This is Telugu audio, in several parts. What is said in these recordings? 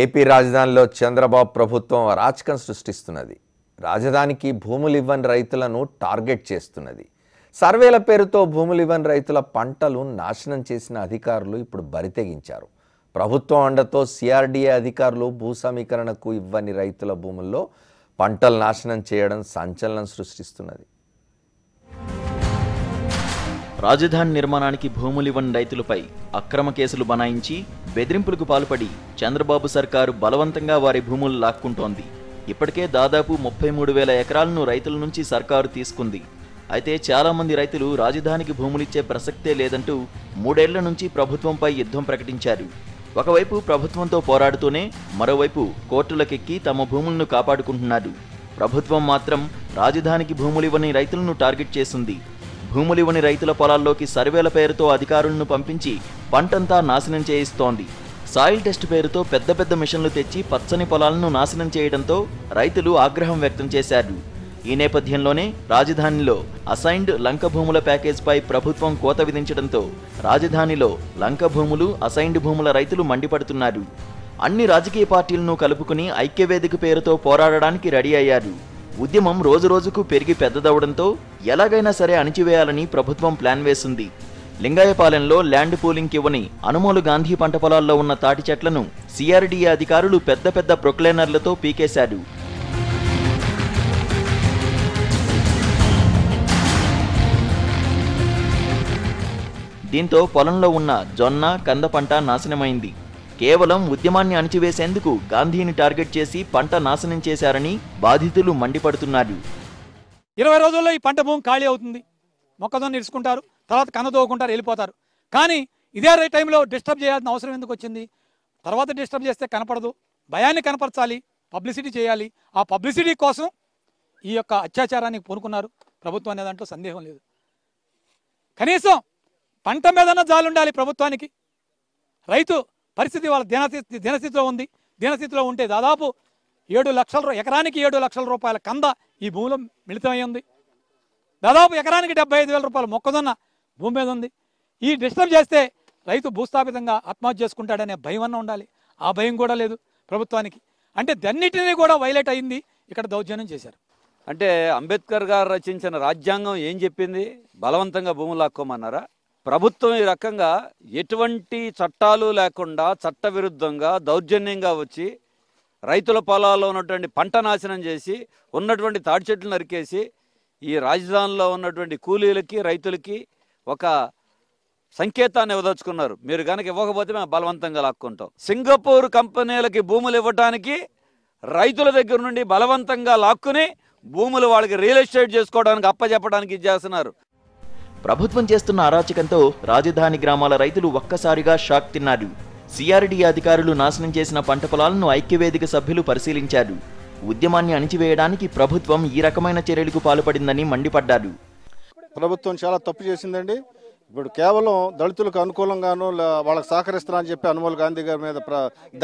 ఏపీ రాజధానిలో చంద్రబాబు ప్రభుత్వం అరాచకం సృష్టిస్తున్నది. రాజధానికి భూములు ఇవ్వని రైతులను టార్గెట్ చేస్తున్నది. సర్వేల పేరుతో భూములు ఇవ్వని రైతుల పంటలు నాశనం చేసిన అధికారులు ఇప్పుడు బరితెగించారు. ప్రభుత్వం అండతో సిఆర్డీఏ అధికారులు భూ సమీకరణకు ఇవ్వని రైతుల భూముల్లో పంటలు నాశనం చేయడం సంచలనం సృష్టిస్తున్నది. రాజధాని నిర్మాణానికి భూములివ్వని రైతులపై అక్రమ కేసులు బనాయించి బెదిరింపులకు పాల్పడి చంద్రబాబు సర్కారు బలవంతంగా వారి భూములు లాక్కుంటోంది. ఇప్పటికే దాదాపు 33,000 ఎకరాలను రైతుల నుంచి సర్కారు తీసుకుంది. అయితే చాలామంది రైతులు రాజధానికి భూములిచ్చే ప్రసక్తే లేదంటూ 3 ఏళ్ల నుంచి ప్రభుత్వంపై యుద్ధం ప్రకటించారు. ఒకవైపు ప్రభుత్వంతో పోరాడుతూనే మరోవైపు కోర్టులకెక్కి తమ భూములను కాపాడుకుంటున్నారు. ప్రభుత్వం మాత్రం రాజధానికి భూములివ్వని రైతులను టార్గెట్ చేసింది. భూములివ్వని రైతుల పొలాల్లోకి సర్వేల పేరుతో అధికారులను పంపించి పంటంతా నాశనం చేయిస్తోంది. సాయిల్ టెస్ట్ పేరుతో పెద్ద పెద్ద మిషన్లు తెచ్చి పచ్చని పొలాలను నాశనం చేయడంతో రైతులు ఆగ్రహం వ్యక్తం చేశారు. ఈ నేపథ్యంలోనే రాజధానిలో అసైన్డ్ లంక భూముల ప్యాకేజ్పై ప్రభుత్వం కోత విధించడంతో రాజధానిలో లంక భూములు, అసైన్డ్ భూముల రైతులు మండిపడుతున్నారు. అన్ని రాజకీయ పార్టీలను కలుపుకుని ఐక్యవేదిక పేరుతో పోరాడడానికి రెడీ అయ్యారు. ఉద్యమం రోజురోజుకు పెరిగి పెద్దదవడంతో ఎలాగైనా సరే అణిచివేయాలని ప్రభుత్వం ప్లాన్ వేసింది. లింగాయపాలెంలో ల్యాండ్ పూలింగ్కి ఇవ్వని అనుమోలు గాంధీ పంట పొలాల్లో ఉన్న తాటి చెట్లను సిఆర్డీఏ అధికారులు పెద్ద పెద్ద ప్రొక్లైనర్లతో పీకేశారు. దీంతో పొలంలో ఉన్న జొన్న, కంద పంట నాశనమైంది. కేవలం ఉద్యమాన్ని అణిచివేసేందుకు గాంధీని టార్గెట్ చేసి పంట నాశనం చేశారని బాధితులు మండిపడుతున్నారు. 20 రోజుల్లో ఈ పంట భూమి ఖాళీ అవుతుంది. మొక్కజొన్న ఇరుచుకుంటారు, తర్వాత కన్నదోకుంటారు, వెళ్ళిపోతారు. కానీ ఇదే టైంలో డిస్టర్బ్ చేయాల్సిన అవసరం ఎందుకు వచ్చింది? తర్వాత డిస్టర్బ్ చేస్తే కనపడదు, భయాన్ని కనపరచాలి, పబ్లిసిటీ చేయాలి. ఆ పబ్లిసిటీ కోసం ఈ యొక్క అత్యాచారానికి పూనుకున్నారు ప్రభుత్వం అనే దాంట్లో సందేహం లేదు. కనీసం పంట మీదన్నా జాలి ఉండాలి ప్రభుత్వానికి. రైతు పరిస్థితి వాళ్ళ దినస్థితిలో ఉంది. దినస్థితిలో ఉంటే దాదాపు 7 లక్షల ఎకరానికి 7 లక్షల రూపాయల కంద ఈ భూమిలో మిళితమై ఉంది. దాదాపు ఎకరానికి 75,000 రూపాయల మొక్కజొన్న భూమి మీద ఉంది. ఈ డిస్టర్బ్ చేస్తే రైతు భూస్థాపితంగా ఆత్మహత్య చేసుకుంటాడనే భయం అన్న ఉండాలి. ఆ భయం కూడా లేదు ప్రభుత్వానికి. అంటే దన్నిటినీ కూడా వైలేట్ అయింది. ఇక్కడ దౌర్జన్యం చేశారు. అంటే అంబేద్కర్ గారు రచించిన రాజ్యాంగం ఏం చెప్పింది? బలవంతంగా భూములు లాక్కోమన్నారా? ప్రభుత్వం ఈ రకంగా ఎటువంటి చట్టాలు లేకుండా చట్టవిరుద్ధంగా దౌర్జన్యంగా వచ్చి రైతుల పొలాల్లో ఉన్నటువంటి పంట నాశనం చేసి ఉన్నటువంటి తాటి చెట్లు నరికేసి ఈ రాజధానిలో ఉన్నటువంటి కూలీలకి, రైతులకి ఒక సంకేతాన్ని ఇవ్వదలుచుకున్నారు. మీరు కనుక ఇవ్వకపోతే మేము బలవంతంగా లాక్కుంటాం. సింగపూర్ కంపెనీలకి భూములు ఇవ్వటానికి రైతుల దగ్గర నుండి బలవంతంగా లాక్కుని భూములు వాళ్ళకి రియల్ ఎస్టేట్ చేసుకోవడానికి అప్పచెప్పడానికి ఇది చేస్తున్నారు. ప్రభుత్వం చేస్తున్న అరాచకంతో రాజధాని గ్రామాల రైతులు ఒక్కసారిగా షాక్ తిన్నారు. సిఆర్డీఏ అధికారులు నాశనం చేసిన పంట పొలాలను ఐక్యవేదిక సభ్యులు పరిశీలించారు. ఉద్యమాన్ని అణిచివేయడానికి ప్రభుత్వం ఈ రకమైన చర్యలకు పాల్పడిందని మండిపడ్డారు. ప్రభుత్వం చాలా తప్పు చేసిందండి. ఇప్పుడు కేవలం దళితులకు అనుకూలంగానూ వాళ్ళకి సహకరిస్తున్నారని చెప్పి అనుమోల్ గాంధీ గారి మీద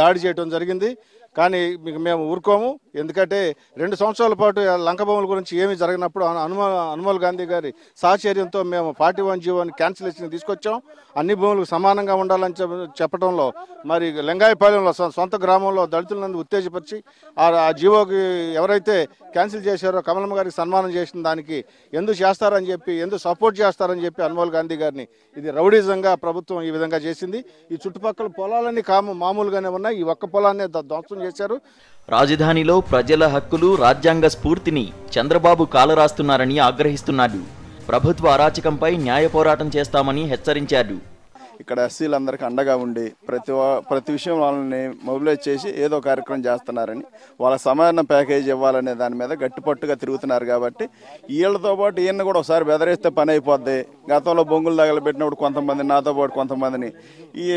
దాడి చేయడం జరిగింది. కానీ మేము ఊరుకోము. ఎందుకంటే 2 సంవత్సరాల పాటు లంక భూముల గురించి ఏమీ జరిగినప్పుడు అనుమోల్ గాంధీ గారి సాహచర్యంతో మేము 41 జీవోని క్యాన్సిలేషన్ తీసుకొచ్చాం. అన్ని భూములకు సమానంగా ఉండాలని చెప్పడంలో మరి లింగాయపాలెంలో సొంత గ్రామంలో దళితులను ఉత్తేజపరిచి ఆ జీవోకి ఎవరైతే క్యాన్సిల్ చేశారో కమలమ్మ గారికి సన్మానం చేసిన దానికి ఎందుకు చేస్తారని చెప్పి, ఎందుకు సపోర్ట్ చేస్తారని చెప్పి అనుమోల్ గాంధీ గారిని ఇది రౌడీజంగా ప్రభుత్వం ఈ విధంగా చేసింది. ఈ చుట్టుపక్కల పొలాలన్నీ మామూలుగానే ఉన్నాయి. ఈ ఒక్క పొలాన్ని ధ్వంసం చేశారు. రాజధానిలో ప్రజల హక్కులు, రాజ్యాంగ స్ఫూర్తిని చంద్రబాబు కాలరాస్తున్నారని ఆగ్రహిస్తున్నారు. ప్రభుత్వ అరాచకంపై న్యాయ పోరాటం చేస్తామని హెచ్చరించారు. ఇక్కడ ఎస్సీలందరికీ అండగా ఉండి ప్రతి విషయం వాళ్ళని మొబిలైజ్ చేసి ఏదో కార్యక్రమం చేస్తున్నారని, వాళ్ళ సమాన ప్యాకేజ్ ఇవ్వాలనే దాని మీద గట్టిపట్టుగా తిరుగుతున్నారు. కాబట్టి వీళ్ళతో పాటు ఈయన కూడా ఒకసారి బెదరేస్తే పని అయిపోద్ది. గతంలో బొంగులు తగలబెట్టినప్పుడు కొంతమంది, నాతో పాటు కొంతమందిని, ఈ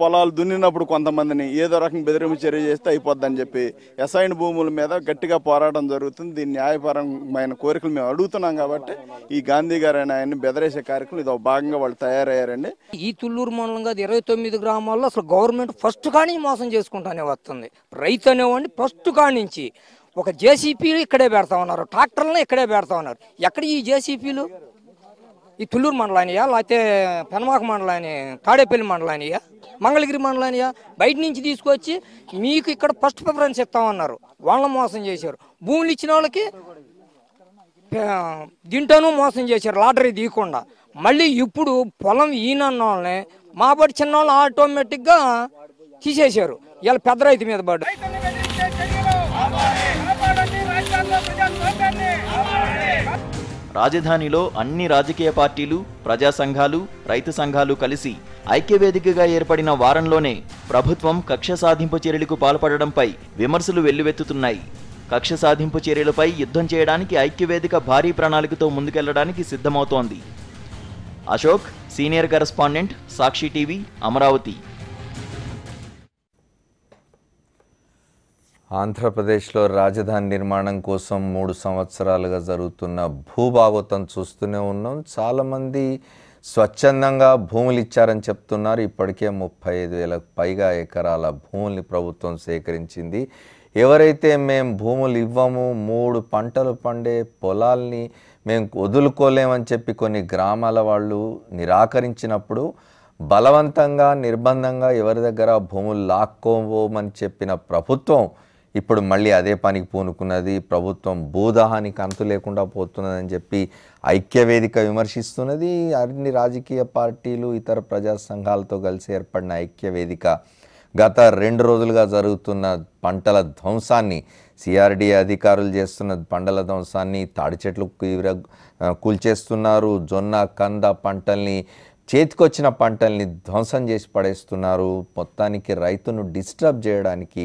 పొలాలు దున్నినప్పుడు కొంతమందిని ఏదో రకంగా బెదిరింపు చర్య చేస్తే అయిపోద్దని చెప్పి అసైన్ భూముల మీద గట్టిగా పోరాటం జరుగుతుంది. దీని న్యాయపరమైన కోరికలు మేము అడుగుతున్నాం. కాబట్టి ఈ గాంధీ గారు ఆయన్ని బెదరేసే కార్యక్రమం ఇది ఒక భాగంగా వాళ్ళు తయారయ్యారండి. ఈ తుళ్ళూరు మండలంగా 29 గ్రామాల్లో అసలు గవర్నమెంట్ ఫస్ట్ కాడి మోసం చేసుకుంటానే వస్తుంది. రైతు అనేవాడిని ఫస్ట్ కాడి నుంచి ఒక జేసీపీలు ఇక్కడే పెడతా ఉన్నారు, ట్రాక్టర్లను ఇక్కడే పెడతా ఉన్నారు. ఎక్కడ ఈ జేసీపీలు? ఈ తుళ్ళూరు మండలానియా లేకపోతే పెనమాక మండలాని తాడేపల్లి మండలానియా మంగళగిరి మండలానియా బయట నుంచి తీసుకొచ్చి మీకు ఇక్కడ ఫస్ట్ ప్రిఫరెన్స్ ఇస్తామన్నారు. వాళ్ళని మోసం చేశారు. భూములు ఇచ్చిన వాళ్ళకి దీంట్లోనూ మోసం చేశారు లాటరీ తీయకుండా. మళ్ళీ ఇప్పుడు పొలం ఈయనన్న వాళ్ళని మాబడి చిన్న వాళ్ళు ఆటోమేటిక్గా తీసేశారు. ఇలా పెద్ద రైతు మీద పడ్డ. రాజధానిలో అన్ని రాజకీయ పార్టీలు, ప్రజా సంఘాలు, రైతు సంఘాలు కలిసి ఐక్యవేదికగా ఏర్పడిన వారంలోనే ప్రభుత్వం కక్ష సాధింపు చర్యలకు పాల్పడడంపై విమర్శలు వెల్లువెత్తుతున్నాయి. కక్ష సాధింపు చర్యలపై యుద్ధం చేయడానికి ఐక్యవేదిక భారీ ప్రణాళికతో ముందుకెళ్లడానికి సిద్ధమవుతోంది. అశోక్, సీనియర్ కరెస్పాండెంట్, సాక్షి టీవీ, అమరావతి. ఆంధ్రప్రదేశ్లో రాజధాని నిర్మాణం కోసం 3 సంవత్సరాలుగా జరుగుతున్న భూభాగవతం చూస్తూనే ఉన్నాం. చాలామంది స్వచ్ఛందంగా భూములు ఇచ్చారని చెప్తున్నారు. ఇప్పటికే 35,000కు పైగా ఎకరాల భూముల్ని ప్రభుత్వం సేకరించింది. ఎవరైతే మేము భూములు ఇవ్వము, 3 పంటలు పండే పొలాల్ని మేము వదులుకోలేమని చెప్పి కొన్ని గ్రామాల వాళ్ళు నిరాకరించినప్పుడు బలవంతంగా నిర్బంధంగా ఎవరి దగ్గర భూములు లాక్కోమని చెప్పిన ప్రభుత్వం ఇప్పుడు మళ్ళీ అదే పనికి పూనుకున్నది. ప్రభుత్వం భూదాహానికి అంతు లేకుండా పోతున్నదని చెప్పి ఐక్యవేదిక విమర్శిస్తున్నది. అన్ని రాజకీయ పార్టీలు, ఇతర ప్రజా సంఘాలతో కలిసి ఏర్పడిన ఐక్యవేదిక గత 2 రోజులుగా జరుగుతున్న పంటల ధ్వంసాన్ని, సిఆర్డీ అధికారులు చేస్తున్న పంటల ధ్వంసాన్ని, తాడి చెట్లు కూల్చేస్తున్నారు, జొన్న కంద పంటల్ని, చేతికొచ్చిన పంటల్ని ధ్వంసం చేసి పడేస్తున్నారు. మొత్తానికి రైతును డిస్టర్బ్ చేయడానికి,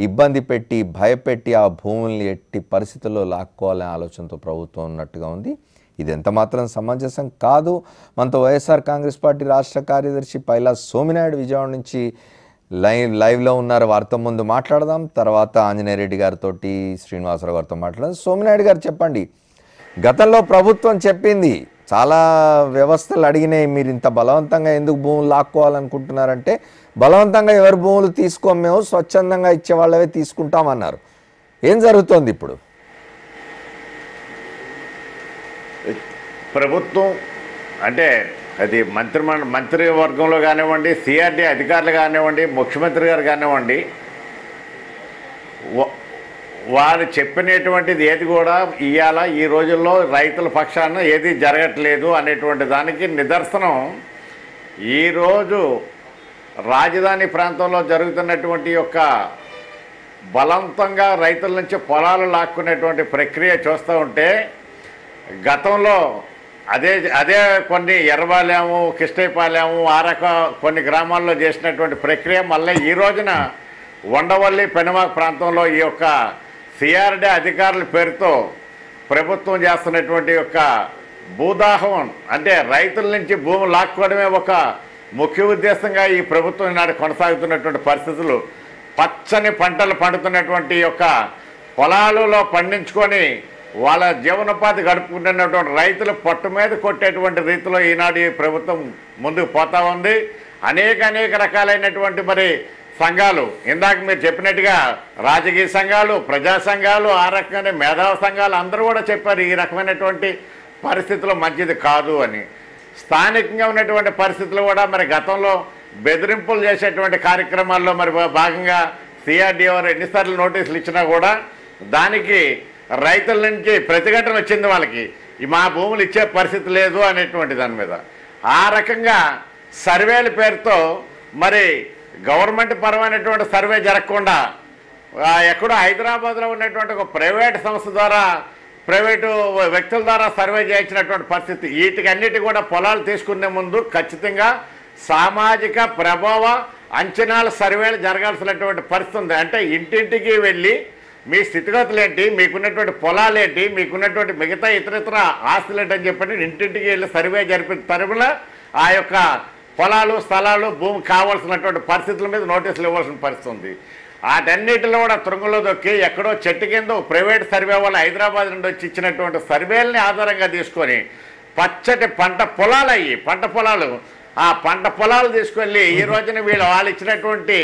ఇబ్బంది పెట్టి, భయపెట్టి ఆ భూముల్ని ఎట్టి పరిస్థితుల్లో లాక్కోవాలనే ఆలోచనతో ప్రభుత్వం ఉన్నట్టుగా ఉంది. ఇది ఎంత మాత్రం సమంజసం కాదు. మనతో వైఎస్ఆర్ కాంగ్రెస్ పార్టీ రాష్ట్ర కార్యదర్శి పైలా సోమినాయుడు విజయవాడ నుంచి లైవ్లో ఉన్నారు. వారితో ముందు మాట్లాడదాం, తర్వాత ఆంజనేయ రెడ్డి గారితో, శ్రీనివాసరావు గారితో మాట్లాడదాం. సోమినాయుడు గారు చెప్పండి, గతంలో ప్రభుత్వం చెప్పింది, చాలా వ్యవస్థలు అడిగినాయి, మీరు ఇంత బలవంతంగా ఎందుకు భూములు లాక్కోవాలనుకుంటున్నారంటే, బలవంతంగా ఎవరి భూములు తీసుకోం, మేము స్వచ్ఛందంగా ఇచ్చే వాళ్ళవే తీసుకుంటామన్నారు. ఏం జరుగుతోంది ఇప్పుడు? ప్రభుత్వం అంటే అది మంత్రివర్గంలో కానివ్వండి, సిఆర్డీ అధికారులు కానివ్వండి, ముఖ్యమంత్రి గారు కానివ్వండి, వారు చెప్పినటువంటిది ఏది కూడా ఇవాళ ఈ రోజుల్లో రైతుల పక్షాన ఏది జరగట్లేదు అనేటువంటి దానికి నిదర్శనం ఈరోజు రాజధాని ప్రాంతంలో జరుగుతున్నటువంటి యొక్క బలవంతంగా రైతుల నుంచి పొలాలు లాక్కునేటువంటి ప్రక్రియ చూస్తూ ఉంటే, గతంలో అదే కొన్ని ఎర్రబాలెము, కిష్టైపాలెము, కొన్ని గ్రామాల్లో చేసినటువంటి ప్రక్రియ మళ్ళీ ఈ రోజున ఉండవల్లి, పెనుమాక ప్రాంతంలో ఈ యొక్క సిఆర్డీ అధికారుల పేరుతో ప్రభుత్వం చేస్తున్నటువంటి యొక్క భూదాహం, అంటే రైతుల నుంచి భూమి లాక్కోవడమే ఒక ముఖ్య ఉద్దేశంగా ఈ ప్రభుత్వం ఈనాడు కొనసాగుతున్నటువంటి పరిస్థితులు. పచ్చని పంటలు పండుతున్నటువంటి యొక్క పొలాలలో పండించుకొని వాళ్ళ జీవనోపాధి గడుపుకుంటున్నటువంటి రైతులు పొట్టు మీద కొట్టేటువంటి రీతిలో ఈనాడు ఈ ప్రభుత్వం ముందుకు పోతా ఉంది. అనేక రకాలైనటువంటి మరి సంఘాలు, ఇందాక మీరు చెప్పినట్టుగా రాజకీయ సంఘాలు, ప్రజా సంఘాలు, ఆ రకంగానే మేధావ సంఘాలు అందరూ కూడా చెప్పారు ఈ రకమైనటువంటి పరిస్థితులు మంచిది కాదు అని. స్థానికంగా ఉన్నటువంటి పరిస్థితులు కూడా మరి గతంలో బెదిరింపులు చేసేటువంటి కార్యక్రమాల్లో మరి భాగంగా సిఆర్డీ వారు ఎన్నిసార్లు నోటీసులు ఇచ్చినా కూడా దానికి రైతుల నుంచి ప్రతిఘటన వచ్చింది. వాళ్ళకి మా భూములు ఇచ్చే పరిస్థితి లేదు అనేటువంటి దాని మీద. ఆ రకంగా సర్వేల పేరుతో మరి గవర్నమెంట్ పరమైనటువంటి సర్వే జరగకుండా ఎక్కడో హైదరాబాద్లో ఉన్నటువంటి ఒక ప్రైవేట్ సంస్థ ద్వారా, ప్రైవేటు వ్యక్తుల ద్వారా సర్వే చేయించినటువంటి పరిస్థితి. వీటికన్నిటి కూడా పొలాలు తీసుకునే ముందు ఖచ్చితంగా సామాజిక ప్రభావ అంచనాల సర్వేలు జరగాల్సినటువంటి పరిస్థితి ఉంది. అంటే ఇంటింటికి వెళ్ళి మీ స్థితిగతులు ఏంటి, మీకున్నటువంటి పొలాలు ఏంటి, మీకున్నటువంటి మిగతా ఇతర ఆస్తులు ఏంటి అని చెప్పి ఇంటింటికి వెళ్ళి సర్వే జరిపిన తరపున ఆ యొక్క పొలాలు, స్థలాలు, భూమి కావాల్సినటువంటి పరిస్థితుల మీద నోటీసులు ఇవ్వాల్సిన పరిస్థితి ఉంది. వాటన్నిటిలో కూడా త్రుంగలో దొక్కి ఎక్కడో చెట్టు కింద ప్రైవేట్ సర్వే వాళ్ళు హైదరాబాద్ నుండి వచ్చి ఇచ్చినటువంటి సర్వేలని ఆధారంగా తీసుకొని పచ్చటి పంట పొలాలు ఆ పంట పొలాలు తీసుకెళ్ళి ఈ రోజున వాళ్ళు ఇచ్చినటువంటి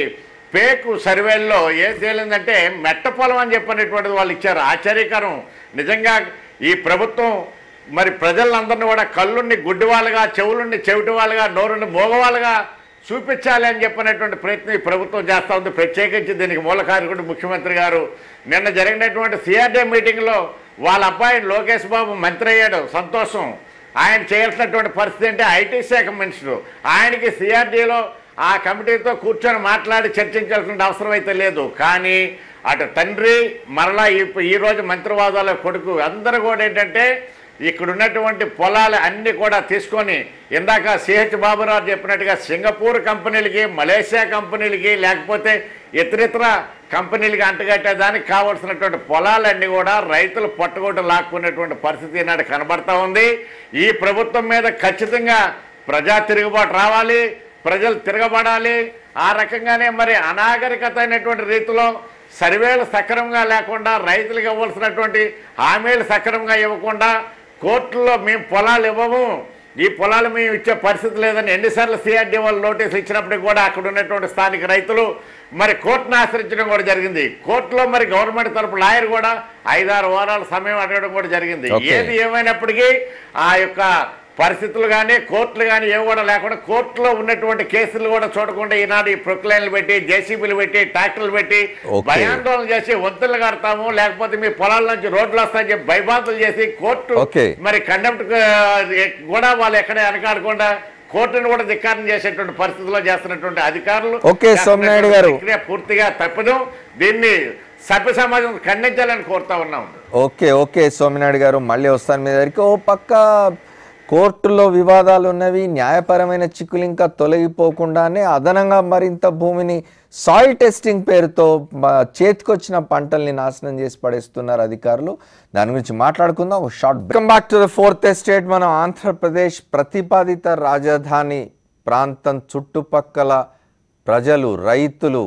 పేకు సర్వేల్లో ఏం తేలిందంటే మెట్ట పొలం అని చెప్పినటువంటిది వాళ్ళు ఇచ్చారు. ఆశ్చర్యకరం. నిజంగా ఈ ప్రభుత్వం మరి ప్రజలందరినీ కూడా కళ్ళుని గుడ్డివాళ్ళుగా, చెవులుని చెవిటి వాళ్ళుగా, నోరుని మోగవాళ్ళుగా చూపించాలి అని చెప్పినటువంటి ప్రయత్నం ఈ ప్రభుత్వం చేస్తూ ఉంది. ప్రత్యేకించి దీనికి మూలకారకుడు ముఖ్యమంత్రి గారు. నిన్న జరిగినటువంటి సిఆర్డీ మీటింగ్లో వాళ్ళ అబ్బాయి లోకేష్ బాబు మంత్రి అయ్యాడు, సంతోషం. ఆయన చేయాల్సినటువంటి పరిస్థితి అంటే ఐటీ శాఖ మినిస్టర్. ఆయనకి సిఆర్డీలో ఆ కమిటీతో కూర్చొని మాట్లాడి చర్చించాల్సిన అవసరం అయితే లేదు. కానీ అటు తండ్రి మరలా ఈరోజు మంత్రివాదాల కొడుకు అందరూ కూడా ఏంటంటే ఇక్కడ ఉన్నటువంటి పొలాలు అన్నీ కూడా తీసుకొని ఇందాక సిహెచ్ బాబురావు చెప్పినట్టుగా సింగపూర్ కంపెనీలకి, మలేషియా కంపెనీలకి, లేకపోతే ఇతరితర కంపెనీలకి అంటగట్టేదానికి కావాల్సినటువంటి పొలాలన్నీ కూడా రైతులు పొట్టగొట్టు లాక్కునేటువంటి పరిస్థితి నాడు కనబడతా ఉంది. ఈ ప్రభుత్వం మీద ఖచ్చితంగా ప్రజా తిరుగుబాటు రావాలి, ప్రజలు తిరగబడాలి. ఆ రకంగానే మరి అనాగరికత అయినటువంటి రీతిలో సర్వేలు సక్రమంగా లేకుండా, రైతులకు ఇవ్వాల్సినటువంటి హామీలు సక్రమంగా ఇవ్వకుండా, కోర్టుల్లో మేము పొలాలు ఇవ్వము, ఈ పొలాలు మేము ఇచ్చే పరిస్థితి లేదని ఎన్నిసార్లు సిఆర్డీ వాళ్ళు నోటీసులు ఇచ్చినప్పటికీ కూడా అక్కడ ఉన్నటువంటి స్థానిక రైతులు మరి కోర్టును ఆశ్రయించడం కూడా జరిగింది. కోర్టులో మరి గవర్నమెంట్ తరపు లాయర్ కూడా 5-6 వారాల సమయం అడగడం కూడా జరిగింది. ఏది ఏమైనప్పటికీ ఆ యొక్క పరిస్థితులు కానీ కోర్టులు కానీ ఏవి కూడా లేకుండా, కోర్టులో ఉన్నటువంటి కేసులు కూడా చూడకుండా ఈనాడు ఈ ప్రొక్లైన్లు పెట్టి, జేసీబీలు పెట్టి, ట్రాక్టర్లు పెట్టి భయాందోళన చేసి వంతులు కడతాము, లేకపోతే మీ పొలాల నుంచి రోడ్లు వస్తాయని చెప్పి భయభాంతులు చేసి కోర్టు మరి కండెంప్ట్ కూడా వాళ్ళు ఎక్కడ వెనకాడకుండా కోర్టును కూడా ధిక్కారం చేసేటువంటి పరిస్థితుల్లో చేస్తున్నటువంటి అధికారులు పూర్తిగా తప్పదు. దీన్ని సభ్య సమాజం ఖండించాలని కోరుతా ఉన్నాం. ఓకే సోమినాయుడు గారు, మళ్ళీ వస్తాను మీ దగ్గరికి. ఓ పక్క కోర్టుల్లో వివాదాలు ఉన్నవి, న్యాయపరమైన చిక్కులు ఇంకా తొలగిపోకుండానే అదనంగా మరింత భూమిని సాయిల్ టెస్టింగ్ పేరుతో చేతికొచ్చిన పంటల్ని నాశనం చేసి పడేస్తున్నారు అధికారులు. దాని గురించి మాట్లాడుకుందాం. ఒక short welcome back to the fourth estate. మనం ఆంధ్రప్రదేశ్ ప్రతిపాదిత రాజధాని ప్రాంతం చుట్టుపక్కల ప్రజలు, రైతులు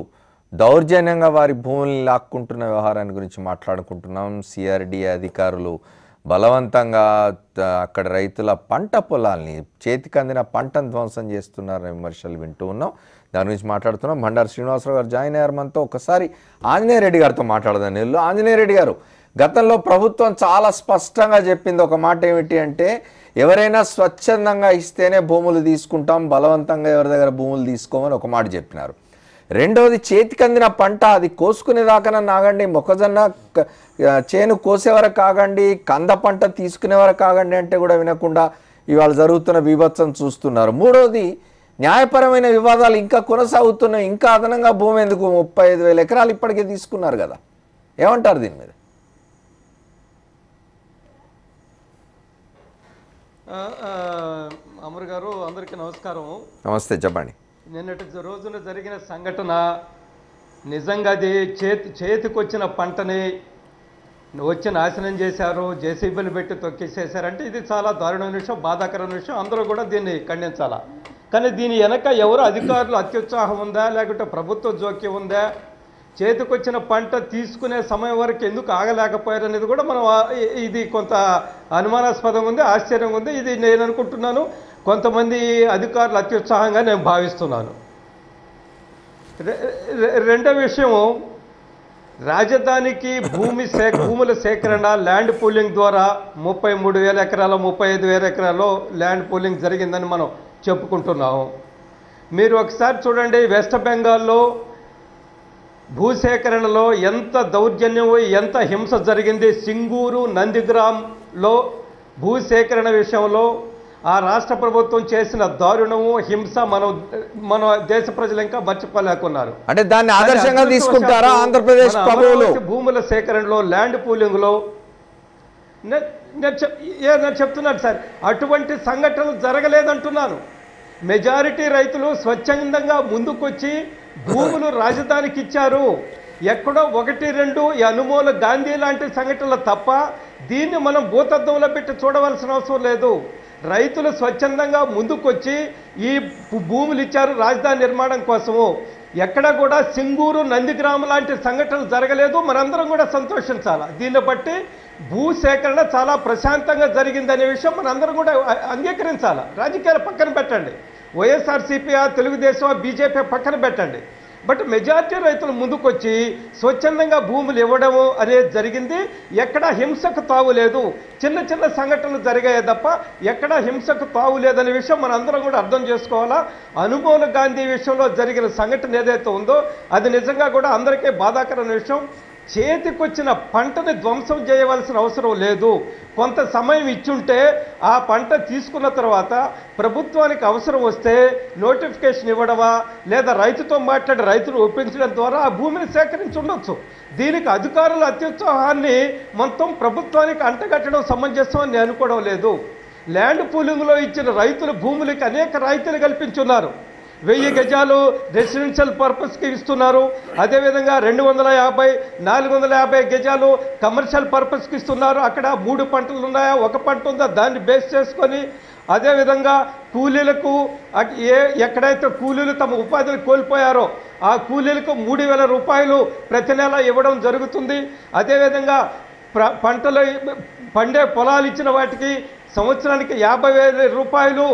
దౌర్జన్యంగా వారి భూముల్ని లాక్కుంటున్న వ్యవహారాన్ని గురించి మాట్లాడుకుంటున్నాం. సిఆర్డీ అధికారులు బలవంతంగా అక్కడ రైతుల పంట పొలాల్ని, చేతికి అందిన పంటను ధ్వంసం చేస్తున్నారని విమర్శలు వింటూ ఉన్నాం. దాని గురించి మాట్లాడుతున్నాం. బండారు శ్రీనివాసరావు గారు జాయిన్ అయ్యారు మనతో. ఒకసారి ఆంజనేయ రెడ్డి గారితో మాట్లాడదాం. నీళ్ళు ఆంజనేయ రెడ్డి గారు, గతంలో ప్రభుత్వం చాలా స్పష్టంగా చెప్పింది ఒక మాట, ఏమిటి అంటే ఎవరైనా స్వచ్ఛందంగా ఇస్తేనే భూములు తీసుకుంటాం, బలవంతంగా ఎవరి దగ్గర భూములు తీసుకోమని ఒక మాట చెప్పినారు. రెండవది, చేతికి అందిన పంట అది కోసుకునేదాకనన్నా ఆగండి, మొక్కజొన్న చేను కోసే వరకు ఆగండి, కంద పంట తీసుకునే వరకు ఆగండి అంటే కూడా వినకుండా ఇవాళ జరుగుతున్న బీభత్సం చూస్తున్నారు. మూడవది, న్యాయపరమైన వివాదాలు ఇంకా కొనసాగుతున్నాయి. ఇంకా అదనంగా భూమి ఎందుకు? 35,000 ఎకరాలు ఇప్పటికే తీసుకున్నారు కదా, ఏమంటారు దీని మీద? అమర్ గారు, అందరికీ నమస్కారం. నమస్తే, చెప్పండి. నిన్నటి రోజున జరిగిన సంఘటన నిజంగా అది చేతికొచ్చిన పంటని వచ్చి నాశనం చేశారు, జేసీబీలు పెట్టి తొక్కేసేసారంటే ఇది చాలా దారుణమైన విషయం, బాధాకరమైన విషయం. అందరూ కూడా దీన్ని ఖండించాలా. కానీ దీని వెనక ఎవరు అధికారులు అత్యుత్సాహం ఉందా, లేకుంటే ప్రభుత్వ జోక్యం ఉందా, చేతికొచ్చిన పంట తీసుకునే సమయం వరకు ఎందుకు ఆగలేకపోయారు అనేది కూడా మనం ఇది కొంత అనుమానాస్పదంగా ఉంది, ఆశ్చర్యంగా ఉంది. ఇది నేను అనుకుంటున్నాను కొంతమంది అధికారులు అత్యుత్సాహంగా నేను భావిస్తున్నాను. రెండో విషయం, రాజధానికి భూముల సేకరణ ల్యాండ్ పూలింగ్ ద్వారా 33,000 ఎకరాలు 35,000 ఎకరాల్లో ల్యాండ్ పూలింగ్ జరిగిందని మనం చెప్పుకుంటున్నాము. మీరు ఒకసారి చూడండి, వెస్ట్ బెంగాల్లో భూసేకరణలో ఎంత దౌర్జన్యం, ఎంత హింస జరిగింది. సింగూరు, నందిగ్రామ్లో భూసేకరణ విషయంలో ఆ రాష్ట్ర ప్రభుత్వం చేసిన దారుణము, హింస మన దేశ ప్రజలు ఇంకా మర్చిపోలేకున్నారు. అంటే దాన్ని ఆదర్శంగా తీసుకుంటారా ఆంధ్రప్రదేశ్ ప్రభువులు? భూముల సేకరణలో, ల్యాండ్ పూలింగ్లో నేను చెప్తున్నాను సార్, అటువంటి సంఘటనలు జరగలేదంటున్నాను. మెజారిటీ రైతులు స్వచ్ఛందంగా ముందుకొచ్చి భూములు రాజధానికి ఇచ్చారు. ఎక్కడో 1-2 ఈ అనుమోల గాంధీ లాంటి సంఘటనలు తప్ప దీన్ని మనం భూతద్దంలో పెట్టి చూడవలసిన అవసరం లేదు. రైతులు స్వచ్ఛందంగా ముందుకొచ్చి ఈ భూములు ఇచ్చారు రాజధాని నిర్మాణం కోసము. ఎక్కడ కూడా సింగూరు, నందిగ్రామ్ లాంటి సంఘటనలు జరగలేదు. మనందరం కూడా సంతోషించాలి. దీన్ని బట్టి భూసేకరణ చాలా ప్రశాంతంగా జరిగిందనే విషయం మనందరం కూడా అంగీకరించాలి. రాజకీయాలు పక్కన పెట్టండి, వైఎస్ఆర్సీపీ, తెలుగుదేశం, బీజేపీ పక్కన పెట్టండి. బట్ మెజారిటీ రైతులు ముందుకొచ్చి స్వచ్ఛందంగా భూములు ఇవ్వడము అనేది జరిగింది. ఎక్కడా హింసకు తావు లేదు. చిన్న చిన్న సంఘటనలు జరిగాయే తప్ప ఎక్కడా హింసకు తావు లేదనే విషయం మనం అందరం కూడా అర్థం చేసుకోవాలా. అనుమోల్ గాంధీ విషయంలో జరిగిన సంఘటన ఏదైతే ఉందో అది నిజంగా కూడా అందరికీ బాధాకరమైన విషయం. చేతికొచ్చిన పంటని ధ్వంసం చేయవలసిన అవసరం లేదు. కొంత సమయం ఇచ్చుంటే ఆ పంట తీసుకున్న తర్వాత ప్రభుత్వానికి అవసరం వస్తే నోటిఫికేషన్ ఇవ్వడమా లేదా రైతుతో మాట్లాడి రైతును ఒప్పించడం ద్వారా ఆ భూమిని సేకరించి ఉండొచ్చు. దీనికి అధికారుల అత్యుత్సాహాన్ని మొత్తం ప్రభుత్వానికి అంటగట్టడం సమంజసం అని నేను అనుకోవడం లేదు. ల్యాండ్ పూలింగ్లో ఇచ్చిన రైతుల భూములకి అనేక రాయితీలు కల్పించున్నారు. 1000 గజాలు రెసిడెన్షియల్ పర్పస్కి ఇస్తున్నారు. అదేవిధంగా 250, 450 గజాలు కమర్షియల్ పర్పస్కి ఇస్తున్నారు. అక్కడ 3 పంటలు ఉన్నాయా, 1 పంట ఉందా, దాన్ని బేస్ చేసుకొని అదేవిధంగా కూలీలకు ఎక్కడైతే కూలీలు తమ ఉపాధిని కోల్పోయారో ఆ కూలీలకు 3000 రూపాయలు ప్రతి నెల ఇవ్వడం జరుగుతుంది. అదేవిధంగా పంటలు పండే పొలాలు ఇచ్చిన వాటికి సంవత్సరానికి 50,000 రూపాయలు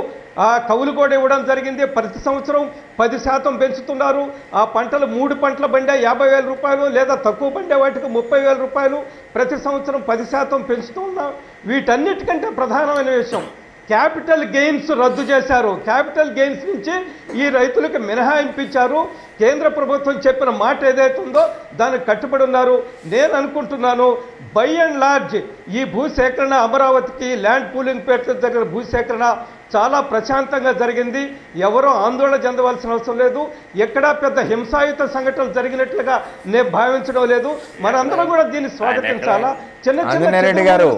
కౌలు కూడా ఇవ్వడం జరిగింది. ప్రతి సంవత్సరం 10% పెంచుతున్నారు. ఆ పంటలు 3 పంటలు పండే 50,000 రూపాయలు లేదా తక్కువ పండే వాటికి 30,000 రూపాయలు ప్రతి సంవత్సరం 10% పెంచుతూ ఉన్నాం. వీటన్నిటికంటే ప్రధానమైన విషయం క్యాపిటల్ గెయిన్స్ రద్దు చేశారు. క్యాపిటల్ గెయిన్స్ నుంచి ఈ రైతులకు మినహాయింపించారు. కేంద్ర ప్రభుత్వం చెప్పిన మాట ఏదైతే ఉందో దానికి కట్టుబడి ఉన్నారు. నేను అనుకుంటున్నాను బై అండ్ లార్జ్ ఈ భూసేకరణ అమరావతికి ల్యాండ్ పూలింగ్ పేట దగ్గర భూసేకరణ చాలా ప్రశాంతంగా జరిగింది. ఎవరో ఆందోళన చెందవలసిన అవసరం లేదు. ఎక్కడా పెద్ద హింసాయుత సంఘటనలు జరిగినట్లుగా నేను భావించడం లేదు. మనందరం కూడా దీన్ని స్వాగతించాలా. చిన్న చిన్న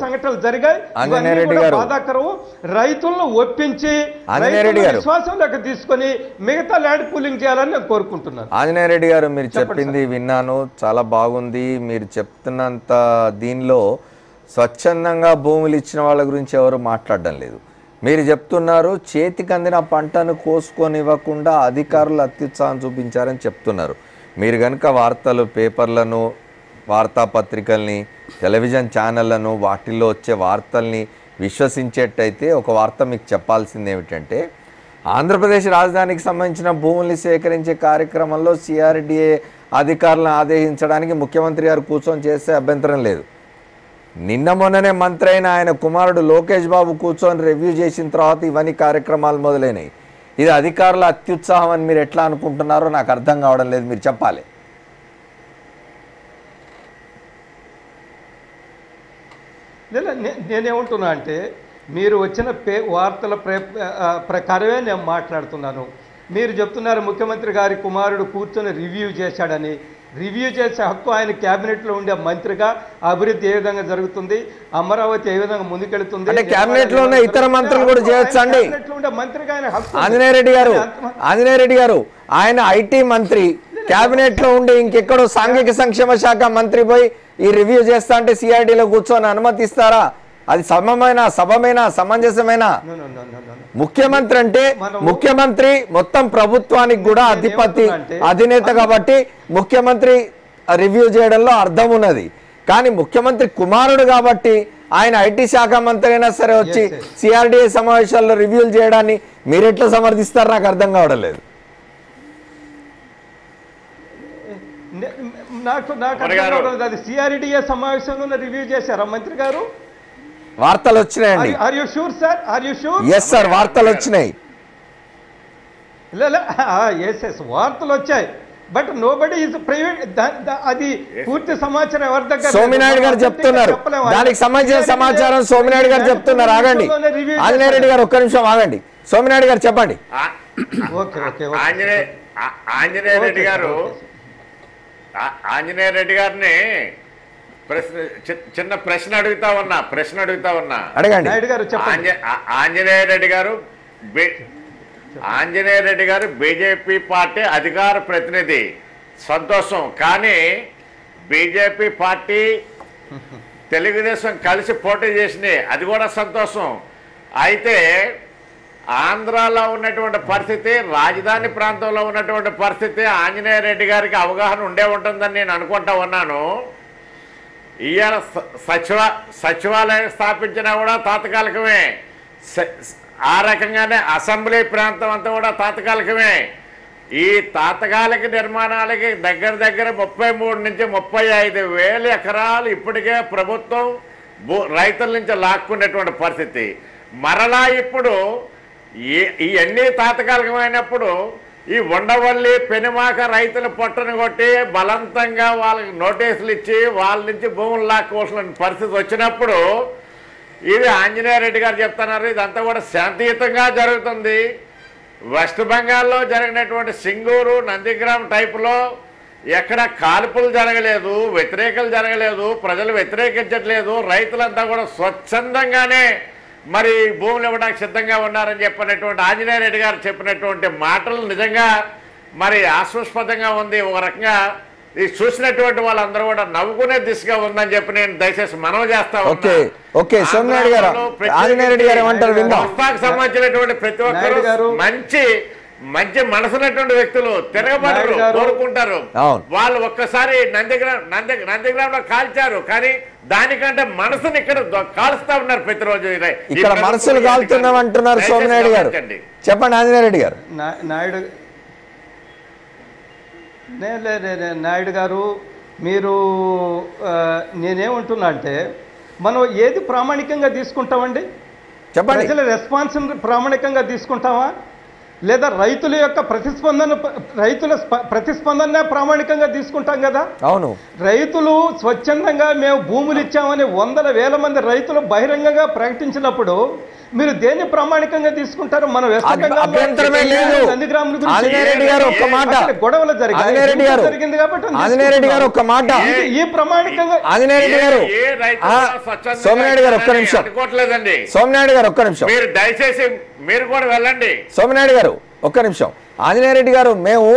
సంఘటనలు జరిగాయి, బాధాకరం. రైతులను ఒప్పించి విశ్వాసంలోకి తీసుకొని మిగతా ల్యాండ్ పూలింగ్ చేయాలని నేను కోరుకుంటున్నాను. ఆంజనేయ రెడ్డి గారు, మీరు చెప్పింది విన్నాను, చాలా బాగుంది. మీరు చెప్తున్నంత దీనిలో స్వచ్ఛందంగా భూములు ఇచ్చిన వాళ్ళ గురించి ఎవరు మాట్లాడడం లేదు. మీరు చెప్తున్నారు చేతికి అందిన పంటను కోసుకొని ఇవ్వకుండా అధికారులు అత్యుత్సాహం చూపించారని చెప్తున్నారు. మీరు కనుక వార్తలు, పేపర్లను, వార్తాపత్రికల్ని, టెలివిజన్ ఛానళ్లను, వాటిల్లో వచ్చే వార్తల్ని విశ్వసించేటైతే ఒక వార్త మీకు చెప్పాల్సింది ఏమిటంటే, ఆంధ్రప్రదేశ్ రాజధానికి సంబంధించిన భూముల్ని సేకరించే కార్యక్రమంలో సిఆర్డీఏ అధికారులను ఆదేశించడానికి ముఖ్యమంత్రి గారు కూర్చొని చేస్తే అభ్యంతరం లేదు. నిన్న మొన్ననే మంత్రి అయిన ఆయన కుమారుడు లోకేష్ బాబు కూర్చొని రివ్యూ చేసిన తర్వాత ఇవన్నీ కార్యక్రమాలు మొదలైనవి. ఇది అధికారుల అత్యుత్సాహం అని మీరు ఎట్లా అనుకుంటున్నారో నాకు అర్థం కావడం లేదు. మీరు చెప్పాలి. లేదా నేనేమంటున్నా అంటే మీరు వచ్చిన వార్తల ప్రకారమే నేను మాట్లాడుతున్నాను. మీరు చెప్తున్నారు ముఖ్యమంత్రి గారి కుమారుడు కూర్చొని రివ్యూ చేశాడని. రివ్యూ చేసే హక్కు ఆయన క్యాబినెట్లో ఉండే మంత్రిగా అభివృద్ధి ఏ విధంగా జరుగుతుంది, అమరావతి ఏ విధంగా ముందుకెళ్తుంది, క్యాబినెట్లో ఉన్న ఇతర మంత్రులు కూడా చేయొచ్చండి. మంత్రిగా ఆయన హక్కు. ఆంజనేయ రెడ్డి గారు ఆయన ఐటీ మంత్రి, క్యాబినెట్ లో ఉండి ఇంకెక్కడో సాంఘిక సంక్షేమ శాఖ మంత్రి పోయి ఈ రివ్యూ చేస్తా అంటే సిఐడిలో కూర్చొని అనుమతిస్తారా? అది సభమేనా సమంజసమేనా? ముఖ్యమంత్రి అంటే ముఖ్యమంత్రి మొత్తం ప్రభుత్వానికి కూడా అధినేత కాబట్టి ముఖ్యమంత్రి రివ్యూ చేయడంలో అర్థం ఉన్నది. కానీ ముఖ్యమంత్రి కుమారుడు కాబట్టి ఆయన ఐటీ శాఖ మంత్రి అయినా సరే వచ్చి సిఆర్డీఏ సమావేశాల్లో రివ్యూలు చేయడాన్ని మీరెట్లా సమర్థిస్తారు? నాకు అర్థం కావడం లేదు. నాకు అది సిఆర్డీఏ సమావేశంలో రివ్యూ చేశారా మంత్రి గారు? వార్తలు వచ్చినాయండి. Are you sure sir? Are you sure? yes sir, వార్తలు వచ్చినాయి. yes వార్తలు వచ్చాయి. But nobody is private. అది పూర్తి సమాచారం ఎవరి దగ్గర? సోమినాయుడు గారు చెప్తున్నారు. దానికి సంబంధించిన సమాచారం సోమినాయుడు గారు చెప్తున్నారు. ఆగండి ఆంజనేయ రెడ్డి గారు, ఒక్క నిమిషం ఆగండి. సోమినాయుడు గారు చెప్పండి. ఆంజనేయ రెడ్డి గారిని చిన్న ప్రశ్న అడుగుతా ఉన్నా అడగండి. ఆంజనేయ రెడ్డి గారు బీజేపీ పార్టీ అధికార ప్రతినిధి, సంతోషం. కానీ బీజేపీ పార్టీ తెలుగుదేశం కలిసి పోటీ చేసినాయి, అది కూడా సంతోషం. అయితే ఆంధ్రాలో ఉన్నటువంటి పరిస్థితి, రాజధాని ప్రాంతంలో ఉన్నటువంటి పరిస్థితి ఆంజనేయ రెడ్డి గారికి అవగాహన ఉండే ఉంటుందని నేను అనుకుంటా ఉన్నాను. ఇవాళ సచివాలయం స్థాపించినా కూడా తాత్కాలికమే. ఆ రకంగానే అసెంబ్లీ ప్రాంతం అంతా కూడా తాత్కాలికమే. ఈ తాతకాలిక నిర్మాణాలకి దగ్గర దగ్గర 33 నుంచి 35 వేల ఎకరాలు ఇప్పటికే ప్రభుత్వం రైతుల నుంచి లాక్కునేటువంటి పరిస్థితి. మరలా ఇప్పుడు ఇవన్నీ తాతకాలికమైనప్పుడు ఈ ఉండవల్లి పెనుమాక రైతుల పొట్టను కొట్టి బలవంతంగా వాళ్ళకి నోటీసులు ఇచ్చి వాళ్ళ నుంచి భూములు లాక్కోవాల్సిన పరిస్థితి వచ్చినప్పుడు ఇది ఆంజనేయ రెడ్డి గారు చెప్తున్నారు, ఇదంతా కూడా శాంతియుతంగా జరుగుతుంది. వెస్ట్ బెంగాల్లో జరిగినటువంటి సింగూరు నందిగ్రామ్ టైపులో ఎక్కడ కాల్పులు జరగలేదు, వ్యతిరేకలు జరగలేదు, ప్రజలు వ్యతిరేకించట్లేదు, రైతులంతా కూడా స్వచ్ఛందంగానే మరి భూములు ఇవ్వడానికి సిద్ధంగా ఉన్నారని చెప్పినటువంటి ఆంజనేయ రెడ్డి గారు చెప్పినటువంటి మాటలు నిజంగా మరి ఆశ్వాస్పదంగా ఉంది. ఒక రకంగా ఇది చూసినటువంటి వాళ్ళందరూ కూడా నవ్వుకునే దిశగా ఉందని చెప్పి నేను దయచేసి మనవి చేస్తా ఉన్నాను. సంబంధించినటువంటి ప్రతి ఒక్కరు మంచి మనసున్నటువంటి వ్యక్తులు తిరగబడరు, కోరుకుంటారు. వాళ్ళు ఒక్కసారి నందిగ్రామ్ లో కాల్చారు, కానీ దానికంటే మనసుని ఇక్కడ కాలుస్తా ఉన్నారు ప్రతిరోజు. ఇక్కడ మనసులు కాలుతున్నామంటున్నారు సోమనాయుడు గారు. చెప్పండి ఆంజనేయ రెడ్డి గారు. నాయుడు గారు, మీరు నేనేమంటున్నా అంటే మనం ఏది ప్రామాణికంగా తీసుకుంటామండి? చెప్పండి. ప్రజల రెస్పాన్స్ ప్రామాణికంగా తీసుకుంటామా, లేదా రైతుల యొక్క ప్రతిస్పందన ప్రామాణికంగా తీసుకుంటాం కదా? అవును. రైతులు స్వచ్ఛందంగా మేము భూములు ఇచ్చామని 100,000 మంది రైతులు బహిరంగంగా ప్రకటించినప్పుడు మీరు దేన్ని ప్రామాణికంగా తీసుకుంటారు? మన గొడవలు జరిగింది కాబట్టి ఈ ప్రామాణికంగా సోమనాయుడు గారు ఒక్క నిమిషం, సోమనాయుడు గారు ఒక్క నిమిషం, దయచేసి మీరు కూడా వెళ్ళండి. సోమనాయుడు గారు ఒక్క నిమిషం. ఆంజనేయ రెడ్డి గారు, మేము